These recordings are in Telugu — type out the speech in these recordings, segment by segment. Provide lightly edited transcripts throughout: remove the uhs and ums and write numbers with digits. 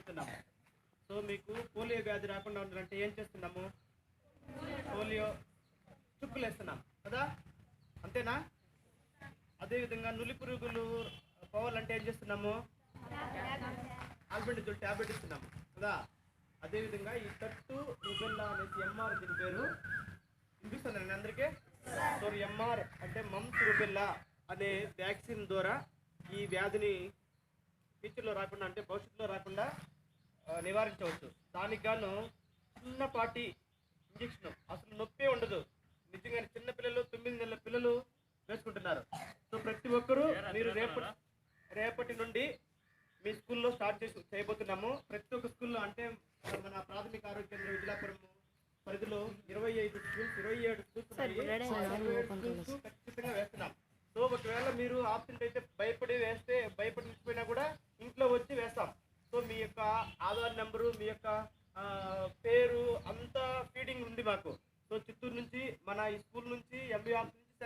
చేస్తున్నాము. సో మీకు పోలియో వ్యాధి రాకుండా ఉండాలంటే ఏం చేస్తున్నాము? పోలియో చుక్కులు వేస్తున్నాం కదా, అంతేనా? అదేవిధంగా నులి పురుగులు పోవాలంటే ఏం చేస్తున్నాము? ఆల్బెండజోల్ ట్యాబ్లెట్ ఇస్తున్నాము కదా. అదేవిధంగా ఈ తట్టు రుబెల్లా అనేసి ఎంఆర్ దీని పేరు వినిపిస్తుందండి అందరికీ. సో ఎంఆర్ అంటే మమ్స్ రుబెల్లా అనే వ్యాక్సిన్ ద్వారా ఈ వ్యాధిని ఫ్యూచర్లో రాకుండా అంటే భవిష్యత్తులో రాకుండా నివారించవచ్చు. దానికి గాను చిన్నపాటి ఇంజక్షన్, అసలు నొప్పే ఉండదు. నిజంగా చిన్నపిల్లలు 9 నెలల పిల్లలు వేసుకుంటున్నారు. సో ప్రతి ఒక్కరూ మీరు రేపటి నుండి మీ స్కూల్లో స్టార్ట్ చేయబోతున్నాము. ప్రతి ఒక్క స్కూల్లో అంటే మన ప్రాథమిక ఆరోగ్య కేంద్రం విజయపురం పరిధిలో 27 స్కూల్స్ ఖచ్చితంగా వేస్తున్నాం. సో ఒకవేళ మీరు ఆబ్సెంట్ అయితే భయపడిపోయినా కూడా ఇంట్లో వచ్చి వేస్తాం. సో మీ యొక్క ఆధార్ నెంబరు, మీ యొక్క పేరు అంతా ఫీడింగ్ ఉంది మాకు. సో చిత్తూరు నుంచి మన ఈ స్కూల్ నుంచి ఎంబీ ఆఫీస్ నుంచి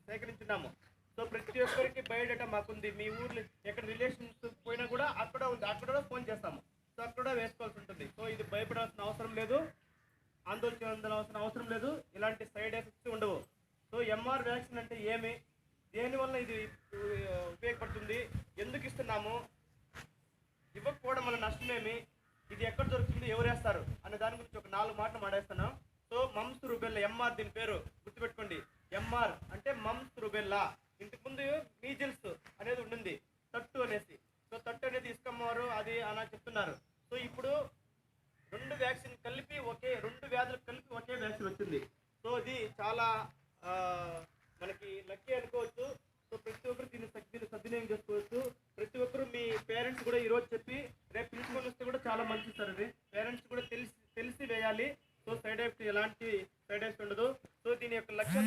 సేకరించున్నాము. సో ప్రతి ఒక్కరికి బయోడేటా మాకుంది. మీ ఊర్లో ఎక్కడ రిలేషన్స్ పోయినా కూడా అక్కడ ఉంది, అక్కడ ఫోన్ చేస్తాము. సో అక్కడ వేసుకోవాల్సి ఉంటుంది. సో ఇది భయపడాల్సిన అవసరం లేదు, ఆందోళన చెందాల్సిన అవసరం లేదు, ఇలాంటి సైడ్ ఎఫెక్ట్స్ ఉండవు. సో ఎంఆర్ వ్యాక్సిన్ అంటే ఏమి, దేనివల్ల ఇది ఉపయోగపడుతుంది, ఎందుకు ఇస్తున్నాము, ఇవ్వకపోవడం వల్ల నష్టమేమి, ఇది ఎక్కడ దొరుకుతుంది, ఎవరు వేస్తారు అనే దాని గురించి ఒక 4 మాటలు మాట్లాడుతున్నాం. సో మమ్స్ రుబెల్లా ఎంఆర్ దీని పేరు గుర్తుపెట్టుకోండి. ఎంఆర్ అంటే మమ్స్ రుబెల్లా. ఇంతకు ముందు మీజిల్స్ అనేది ఉండింది, తట్టు అనేసి. సో తట్టు అనేది ఇసుకమ్మారు అది అలా చెప్తున్నారు. సో ఇప్పుడు 2 వ్యాక్సిన్ కలిపి రెండు వ్యాధులు కలిపి ఒకే వ్యాక్సిన్ వచ్చింది. సో ఇది చాలా మనకి లక్కీ అనుకోవచ్చు. సో ప్రతి ఒక్కరు దీన్ని సద్వినియోగం చేసుకోవచ్చు. ప్రతి ఒక్కరు మీ పేరెంట్స్ కూడా ఈరోజు చెప్పి రేపు పిలుచుకొని వస్తే కూడా చాలా మంచిది సార్. అది పేరెంట్స్ కూడా తెలిసి వేయాలి. సో ఎలాంటి సైడ్ ఎఫెక్ట్ ఉండదు. సో దీని యొక్క లక్ష్యం